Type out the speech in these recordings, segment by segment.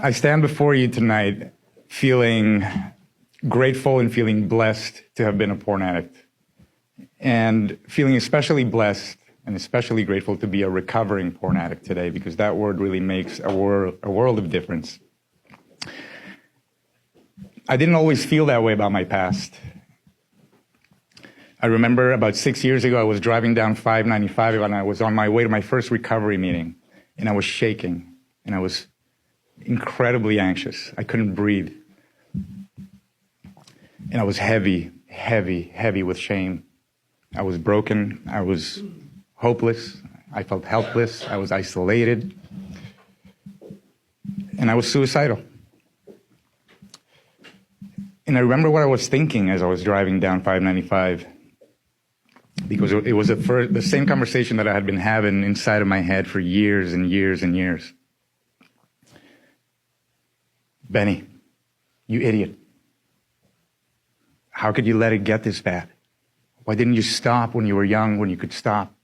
I stand before you tonight feeling grateful and feeling blessed to have been a porn addict, and feeling especially blessed and especially grateful to be a recovering porn addict today, because that word really makes a world of difference. I didn't always feel that way about my past. I remember about 6 years ago, I was driving down 595 and I was on my way to my first recovery meeting, and I was shaking and I was incredibly anxious. I couldn't breathe. And I was heavy with shame. I was broken. I was hopeless. I felt helpless. I was isolated. And I was suicidal. And I remember what I was thinking as I was driving down 595, because it was the same conversation that I had been having inside of my head for years and years and years. Benny, you idiot. How could you let it get this bad? Why didn't you stop when you were young, when you could stop?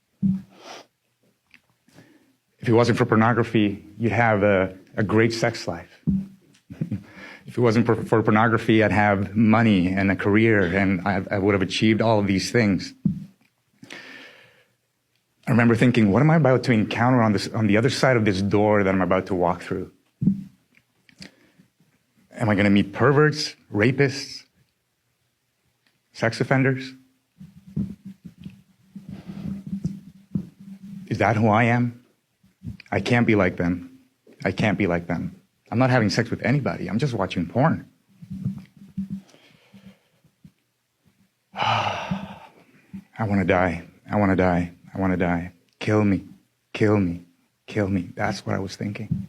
If it wasn't for pornography, you'd have a great sex life. If it wasn't for pornography, I'd have money and a career, and I would have achieved all of these things. I remember thinking, what am I about to encounter on the other side of this door that I'm about to walk through? Am I going to meet perverts, rapists, sex offenders? Is that who I am? I can't be like them. I can't be like them. I'm not having sex with anybody. I'm just watching porn. I want to die. I want to die. I want to die. Kill me. Kill me. Kill me. That's what I was thinking.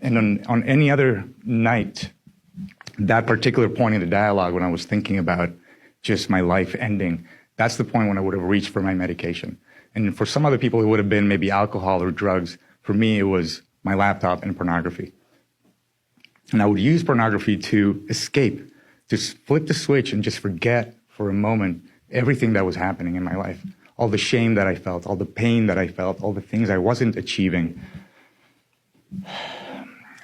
And on any other night, that particular point in the dialogue when I was thinking about just my life ending, that's the point when I would have reached for my medication. And for some other people, it would have been maybe alcohol or drugs. For me, it was my laptop and pornography. And I would use pornography to escape, to flip the switch and just forget for a moment everything that was happening in my life. All the shame that I felt, all the pain that I felt, all the things I wasn't achieving.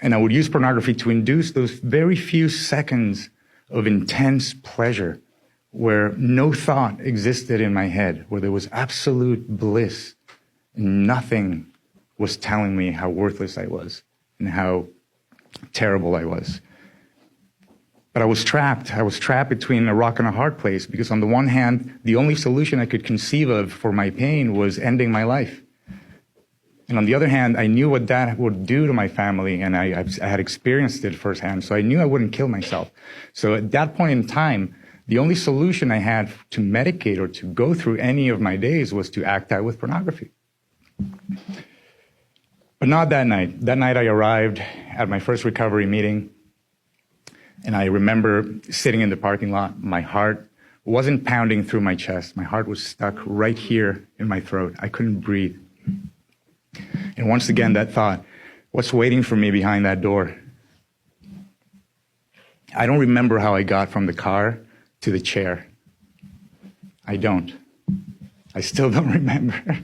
And I would use pornography to induce those very few seconds of intense pleasure where no thought existed in my head, where there was absolute bliss. And nothing was telling me how worthless I was and how terrible I was. But I was trapped. I was trapped between a rock and a hard place, because on the one hand, the only solution I could conceive of for my pain was ending my life. And on the other hand, I knew what that would do to my family, and I had experienced it firsthand, so I knew I wouldn't kill myself. So at that point in time, the only solution I had to medicate or to go through any of my days was to act out with pornography. But not that night. That night I arrived at my first recovery meeting, and I remember sitting in the parking lot. My heart wasn't pounding through my chest. My heart was stuck right here in my throat. I couldn't breathe. And once again, that thought, what's waiting for me behind that door? I don't remember how I got from the car to the chair. I don't. I still don't remember.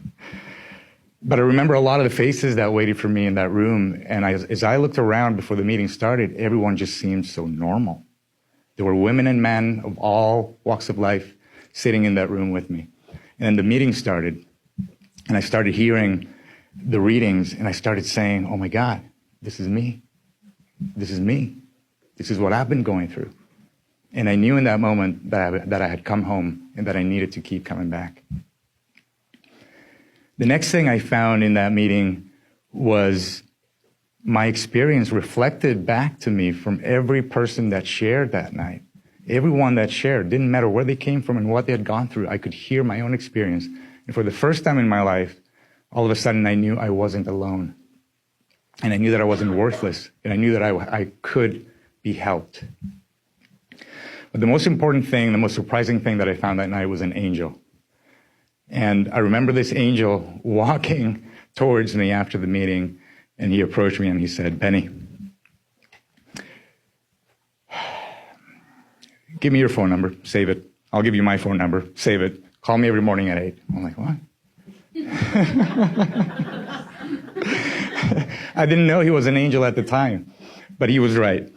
But I remember a lot of the faces that waited for me in that room. And as I looked around before the meeting started, everyone just seemed so normal. There were women and men of all walks of life sitting in that room with me. And then the meeting started, and I started hearing the readings, and I started saying, oh my God, this is me. This is me. This is what I've been going through. And I knew in that moment that I had come home and that I needed to keep coming back. The next thing I found in that meeting was my experience reflected back to me from every person that shared that night. Everyone that shared, didn't matter where they came from and what they had gone through, I could hear my own experience. And for the first time in my life, all of a sudden I knew I wasn't alone. And I knew that I wasn't worthless. And I knew that I could be helped. But the most important thing, the most surprising thing that I found that night was an angel. And I remember this angel walking towards me after the meeting, and he approached me and he said, Benny, give me your phone number, save it. I'll give you my phone number, save it. Call me every morning at 8. I'm like, what? I didn't know he was an angel at the time, but he was right.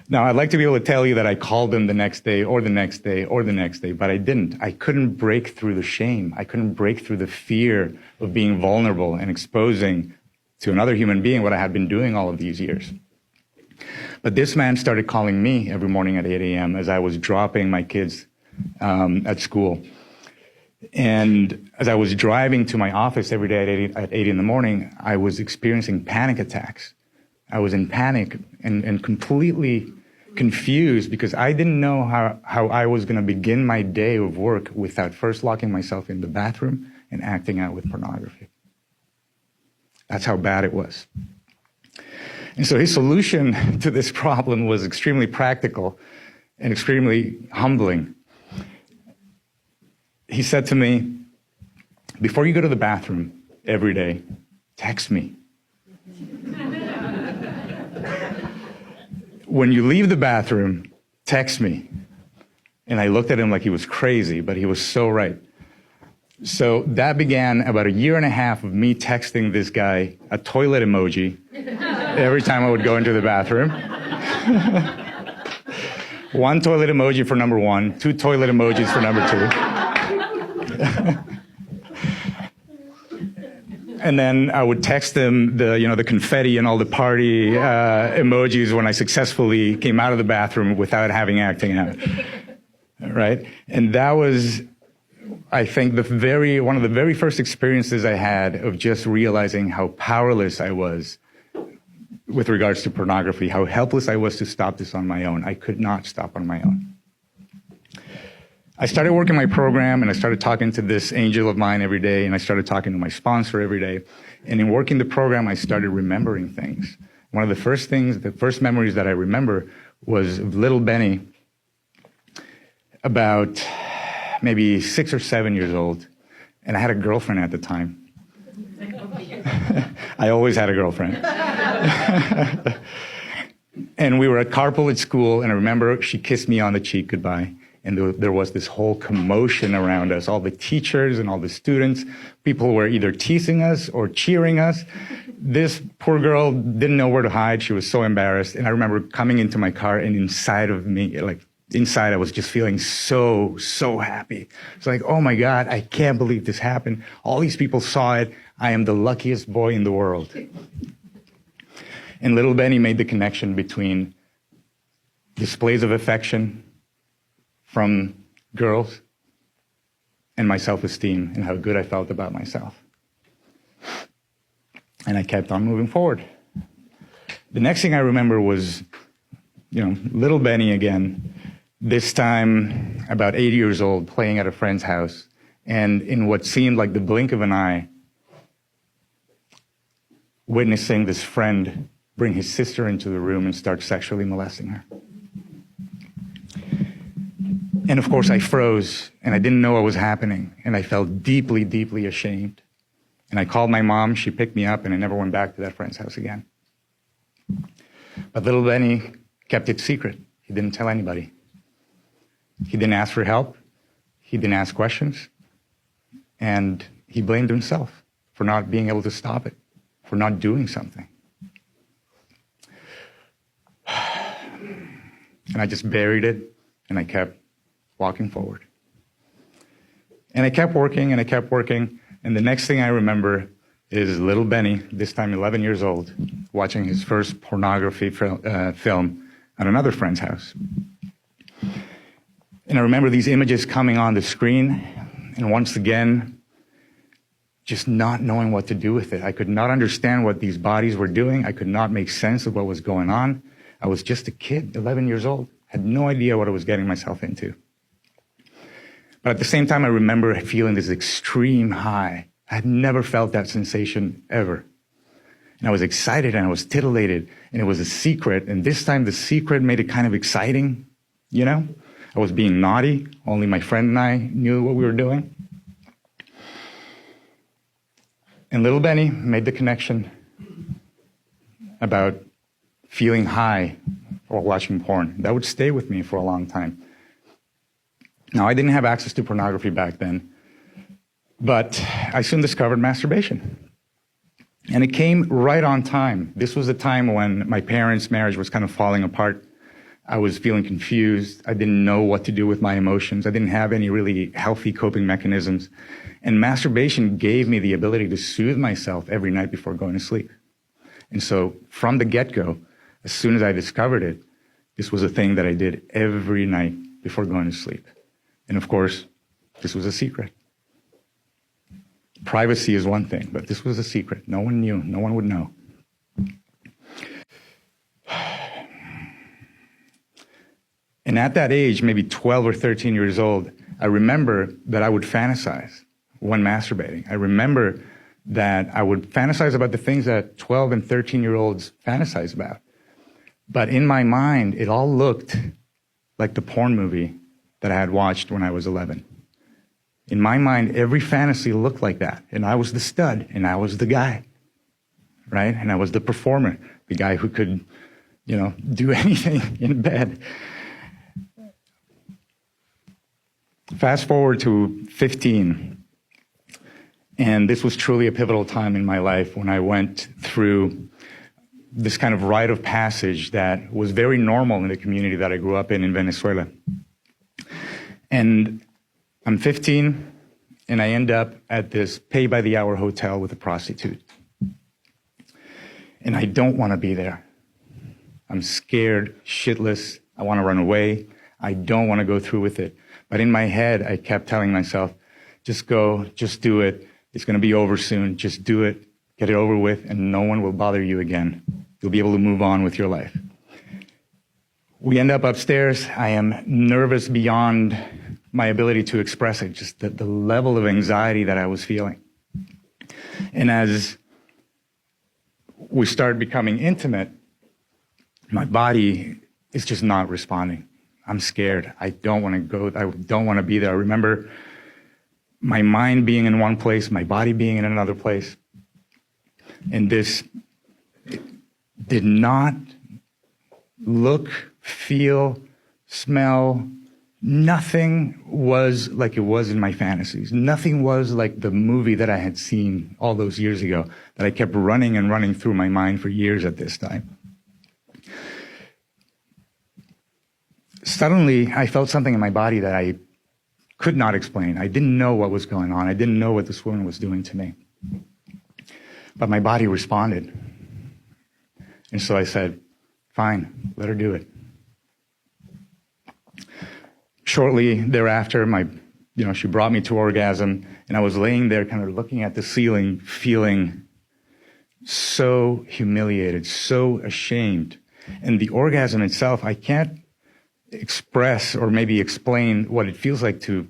Now, I'd like to be able to tell you that I called him the next day or the next day or the next day, but I didn't. I couldn't break through the shame. I couldn't break through the fear of being vulnerable and exposing to another human being what I had been doing all of these years. But this man started calling me every morning at 8 a.m. as I was dropping my kids at school. And as I was driving to my office every day at 8 in the morning, I was experiencing panic attacks. I was in panic and completely confused because I didn't know how I was going to begin my day of work without first locking myself in the bathroom and acting out with pornography. That's how bad it was. And so his solution to this problem was extremely practical and extremely humbling. He said to me, before you go to the bathroom every day, text me. When you leave the bathroom, text me. And I looked at him like he was crazy, but he was so right. So that began about 1.5 years of me texting this guy a toilet emoji every time I would go into the bathroom. 1 toilet emoji for number 1, 2 toilet emojis for number 2. And then I would text them the confetti and all the party emojis when I successfully came out of the bathroom without acting out, right? And that was, I think, one of the very first experiences I had of just realizing how powerless I was with regards to pornography, how helpless I was to stop this on my own. I could not stop on my own. I started working my program and I started talking to this angel of mine every day, and I started talking to my sponsor every day. And in working the program, I started remembering things. One of the first memories that I remember was of little Benny, about maybe 6 or 7 years old. And I had a girlfriend at the time. I always had a girlfriend. And we were at carpool at school, and I remember she kissed me on the cheek goodbye. And there was this whole commotion around us, all the teachers and all the students. People were either teasing us or cheering us. This poor girl didn't know where to hide. She was so embarrassed. And I remember coming into my car, and inside of me, inside I was just feeling so, so happy. It's like, oh my God, I can't believe this happened. All these people saw it. I am the luckiest boy in the world. And little Benny made the connection between displays of affection from girls and my self-esteem and how good I felt about myself. And I kept on moving forward. The next thing I remember was, little Benny again, this time about 8 years old, playing at a friend's house. And in what seemed like the blink of an eye, witnessing this friend bring his sister into the room and start sexually molesting her. And of course I froze, and I didn't know what was happening, and I felt deeply, deeply ashamed. And I called my mom, she picked me up, and I never went back to that friend's house again. But little Benny kept it secret. He didn't tell anybody. He didn't ask for help. He didn't ask questions. And he blamed himself for not being able to stop it, for not doing something. And I just buried it, and I kept walking forward. And I kept working, and I kept working, and the next thing I remember is little Benny, this time 11 years old, watching his first pornography film at another friend's house. And I remember these images coming on the screen, and once again, just not knowing what to do with it. I could not understand what these bodies were doing. I could not make sense of what was going on. I was just a kid, 11 years old, had no idea what I was getting myself into. But at the same time, I remember feeling this extreme high. I had never felt that sensation ever. And I was excited and I was titillated, and it was a secret. And this time the secret made it kind of exciting, I was being naughty. Only my friend and I knew what we were doing. And little Benny made the connection about feeling high while watching porn. That would stay with me for a long time. Now, I didn't have access to pornography back then, but I soon discovered masturbation. And it came right on time. This was a time when my parents' marriage was kind of falling apart. I was feeling confused. I didn't know what to do with my emotions. I didn't have any really healthy coping mechanisms. And masturbation gave me the ability to soothe myself every night before going to sleep. And so from the get-go, as soon as I discovered it, this was a thing that I did every night before going to sleep. And of course, this was a secret. Privacy is one thing, but this was a secret. No one knew. No one would know. And at that age, maybe 12 or 13 years old, I remember that I would fantasize when masturbating. I remember that I would fantasize about the things that 12 and 13-year-olds fantasize about. But in my mind, it all looked like the porn movie that I had watched when I was 11. In my mind, every fantasy looked like that. And I was the stud, and I was the guy, right? And I was the performer, the guy who could, do anything in bed. Fast forward to 15, and this was truly a pivotal time in my life when I went through this kind of rite of passage that was very normal in the community that I grew up in Venezuela. And I'm 15, and I end up at this pay-by-the-hour hotel with a prostitute. And I don't want to be there. I'm scared, shitless. I want to run away. I don't want to go through with it. But in my head, I kept telling myself, just go, just do it. It's going to be over soon. Just do it, get it over with, and no one will bother you again. You'll be able to move on with your life. We end up upstairs. I am nervous beyond my ability to express it, just the level of anxiety that I was feeling. And as we started becoming intimate, my body is just not responding. I'm scared. I don't want to go. I don't want to be there. I remember my mind being in one place, my body being in another place. And this did not look, feel, smell. Nothing was like it was in my fantasies. Nothing was like the movie that I had seen all those years ago that I kept running and running through my mind for years at this time. Suddenly, I felt something in my body that I could not explain. I didn't know what was going on. I didn't know what this woman was doing to me. But my body responded. And so I said, fine, let her do it. Shortly thereafter, she brought me to orgasm, and I was laying there kind of looking at the ceiling, feeling so humiliated, so ashamed. And the orgasm itself, I can't express or maybe explain what it feels like to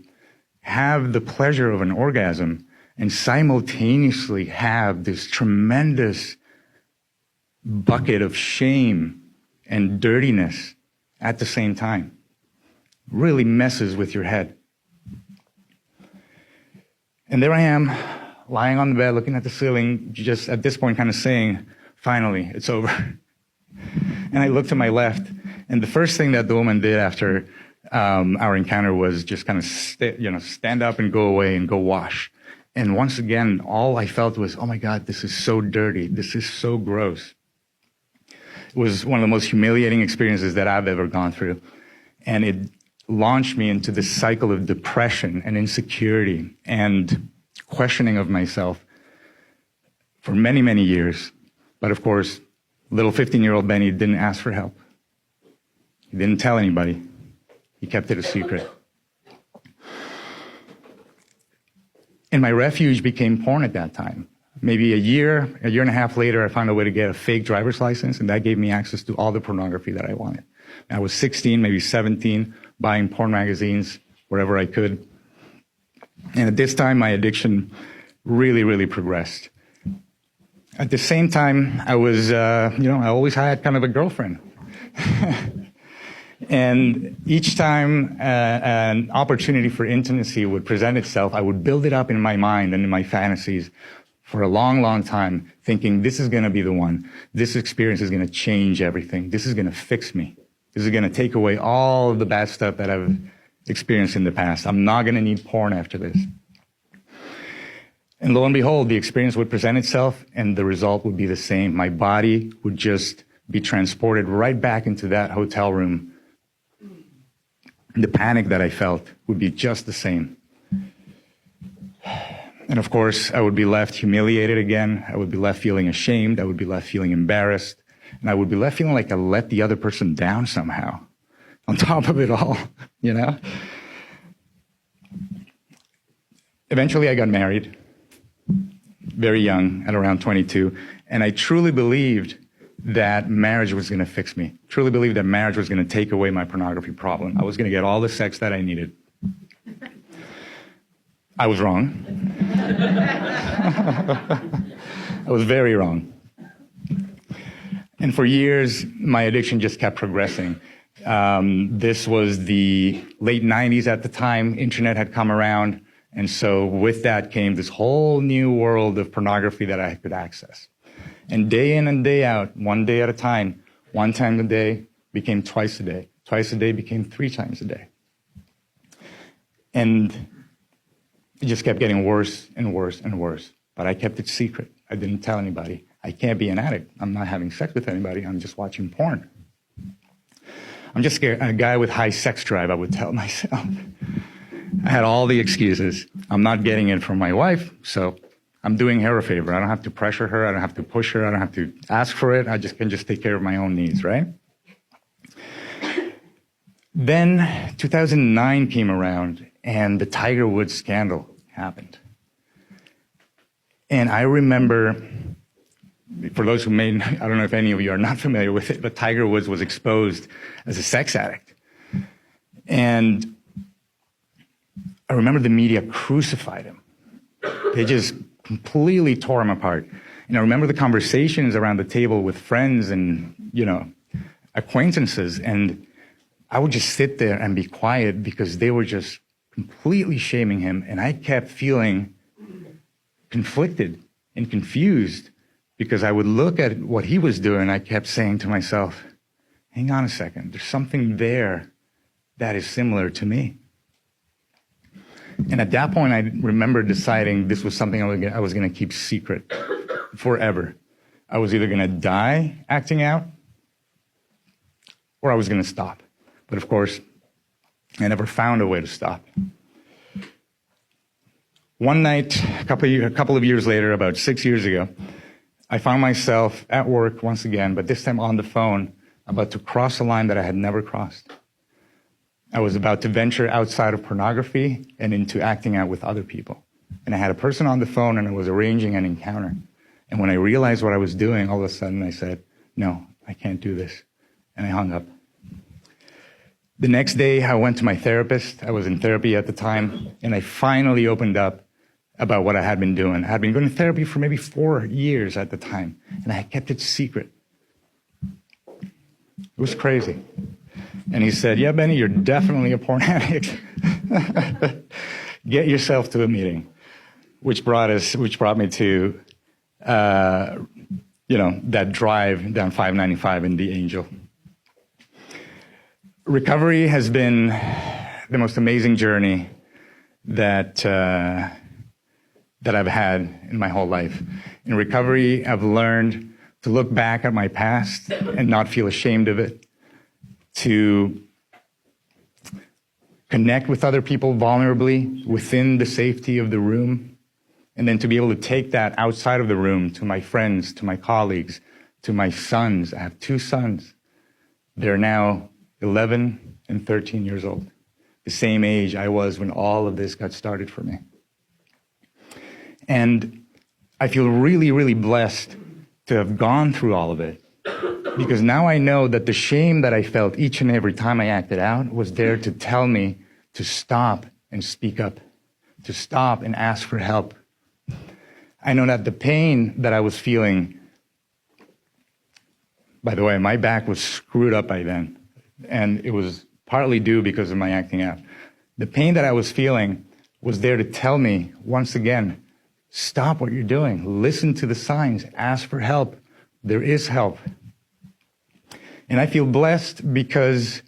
have the pleasure of an orgasm and simultaneously have this tremendous bucket of shame and dirtiness at the same time. Really messes with your head. And there I am, lying on the bed, looking at the ceiling, just at this point kind of saying, finally, it's over. And I looked to my left, and the first thing that the woman did after our encounter was just kind of stand up and go away and go wash. And once again, all I felt was, oh my God, this is so dirty. This is so gross. It was one of the most humiliating experiences that I've ever gone through. And it launched me into this cycle of depression and insecurity and questioning of myself for many, many years. But of course, little 15-year-old Benny didn't ask for help. He didn't tell anybody. He kept it a secret. And my refuge became porn at that time. Maybe a year and a half later, I found a way to get a fake driver's license, and that gave me access to all the pornography that I wanted. I was 16, maybe 17, buying porn magazines wherever I could. And at this time, my addiction really, really progressed. At the same time, I was, I always had kind of a girlfriend. And each time an opportunity for intimacy would present itself, I would build it up in my mind and in my fantasies for a long, long time, thinking this is going to be the one. This experience is going to change everything. This is going to fix me. This is going to take away all of the bad stuff that I've experienced in the past. I'm not going to need porn after this. And lo and behold, the experience would present itself and the result would be the same. My body would just be transported right back into that hotel room. The panic that I felt would be just the same. And of course, I would be left humiliated again. I would be left feeling ashamed. I would be left feeling embarrassed. And I would be left feeling like I let the other person down somehow. On top of it all, you know? Eventually, I got married, very young, at around 22. And I truly believed that marriage was going to fix me. Truly believed that marriage was going to take away my pornography problem. I was going to get all the sex that I needed. I was wrong. I was very wrong. And for years, my addiction just kept progressing. This was the late 90s at the time. Internet had come around. And so with that came this whole new world of pornography that I could access. And day in and day out, one day at a time, one time a day became twice a day. Twice a day became 3 times a day. And it just kept getting worse and worse and worse. But I kept it secret. I didn't tell anybody. I can't be an addict. I'm not having sex with anybody. I'm just watching porn. I'm just scared. A guy with high sex drive, I would tell myself. I had all the excuses. I'm not getting it from my wife, so I'm doing her a favor. I don't have to pressure her. I don't have to push her. I don't have to ask for it. I can just take care of my own needs, right? Then 2009 came around and the Tiger Woods scandal happened. And I remember, for those who I don't know if any of you are not familiar with it, but Tiger Woods was exposed as a sex addict. And I remember the media crucified him. They just completely tore him apart. And I remember the conversations around the table with friends and, acquaintances. And I would just sit there and be quiet because they were just completely shaming him. And I kept feeling conflicted and confused because I would look at what he was doing. I kept saying to myself, hang on a second, there's something there that is similar to me. And at that point, I remember deciding this was something I was going to keep secret forever. I was either going to die acting out or I was going to stop. But of course, I never found a way to stop. One night, a couple of years later, about 6 years ago, I found myself at work once again, but this time on the phone, about to cross a line that I had never crossed. I was about to venture outside of pornography and into acting out with other people. And I had a person on the phone and I was arranging an encounter. And when I realized what I was doing, all of a sudden I said, no, I can't do this. And I hung up. The next day I went to my therapist. I was in therapy at the time. And I finally opened up about what I had been doing. I had been going to therapy for maybe 4 years at the time. And I had kept it secret. It was crazy. And he said, yeah, Benny, you're definitely a porn addict. Get yourself to a meeting, which brought me to, that drive down 595 in the Angel. Recovery has been the most amazing journey that I've had in my whole life. In recovery, I've learned to look back at my past and not feel ashamed of it, to connect with other people vulnerably within the safety of the room, and then to be able to take that outside of the room to my friends, to my colleagues, to my sons. I have 2 sons. They're now 11 and 13 years old, the same age I was when all of this got started for me. And I feel really, really blessed to have gone through all of it, because now I know that the shame that I felt each and every time I acted out was there to tell me to stop and speak up, to stop and ask for help. I know that the pain that I was feeling, by the way, my back was screwed up by then, and it was partly due because of my acting out. The pain that I was feeling was there to tell me, once again, stop what you're doing, listen to the signs, ask for help. There is help. And I feel blessed because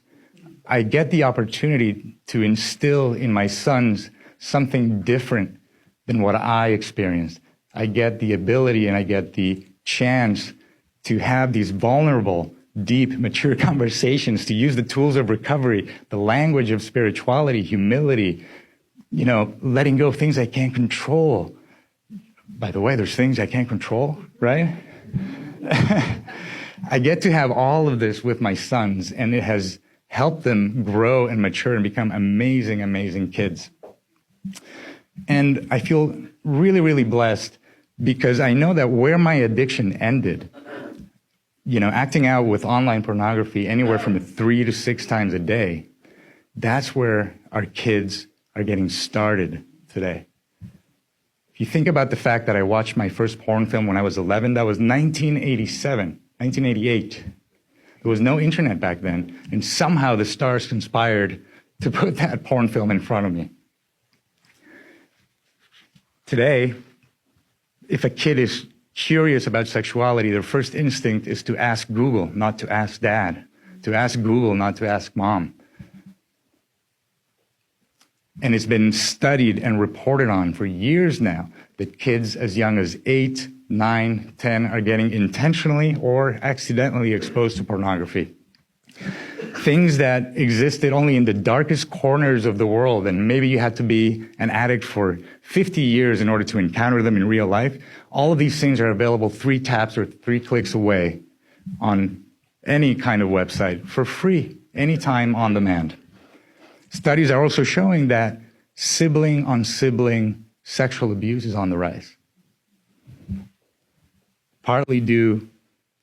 I get the opportunity to instill in my sons something different than what I experienced. I get the ability and I get the chance to have these vulnerable, deep, mature conversations, to use the tools of recovery, the language of spirituality, humility, letting go of things I can't control. By the way, there's things I can't control, right? I get to have all of this with my sons, and it has helped them grow and mature and become amazing, amazing kids. And I feel really, really blessed because I know that where my addiction ended, acting out with online pornography anywhere from 3 to 6 times a day, that's where our kids are getting started today. If you think about the fact that I watched my first porn film when I was 11, that was 1987, 1988. There was no internet back then, and somehow the stars conspired to put that porn film in front of me. Today, if a kid is curious about sexuality, their first instinct is to ask Google, not to ask dad, to ask Google, not to ask mom. And it's been studied and reported on for years now that kids as young as 8, 9, 10 are getting intentionally or accidentally exposed to pornography. Things that existed only in the darkest corners of the world, and maybe you had to be an addict for 50 years in order to encounter them in real life. All of these things are available 3 taps or 3 clicks away on any kind of website for free, anytime on demand. Studies are also showing that sibling on sibling sexual abuse is on the rise. Partly due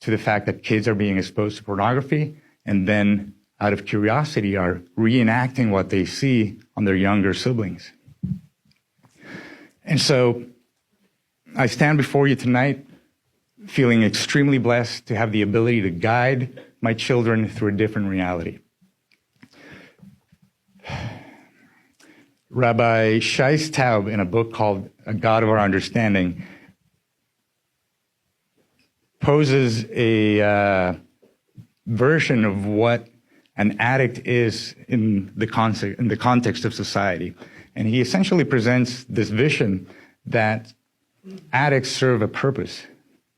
to the fact that kids are being exposed to pornography and then, out of curiosity, are reenacting what they see on their younger siblings. And so I stand before you tonight feeling extremely blessed to have the ability to guide my children through a different reality. Rabbi Shais Taub, in a book called A God of Our Understanding, poses a version of what an addict is in the context of society. And he essentially presents this vision that addicts serve a purpose.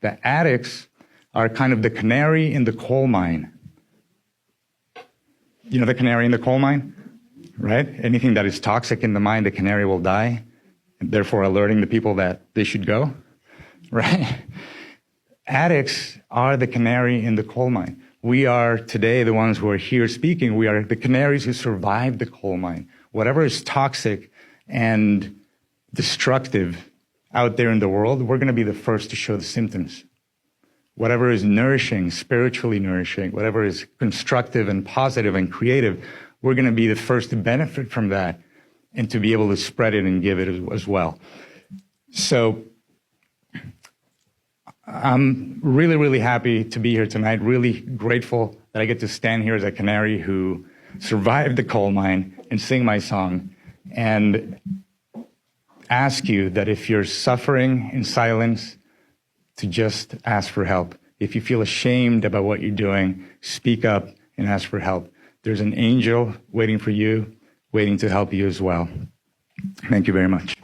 That addicts are kind of the canary in the coal mine. You know the canary in the coal mine? Right? Anything that is toxic in the mine, the canary will die, and therefore alerting the people that they should go. Right? Addicts are the canary in the coal mine. We are today the ones who are here speaking. We are the canaries who survived the coal mine. Whatever is toxic and destructive out there in the world, we're going to be the first to show the symptoms. Whatever is nourishing, spiritually nourishing, whatever is constructive and positive and creative, we're going to be the first to benefit from that and to be able to spread it and give it as well. So I'm really, really happy to be here tonight, really grateful that I get to stand here as a canary who survived the coal mine and sing my song, and ask you that if you're suffering in silence, to just ask for help. If you feel ashamed about what you're doing, speak up and ask for help. There's an angel waiting for you, waiting to help you as well. Thank you very much.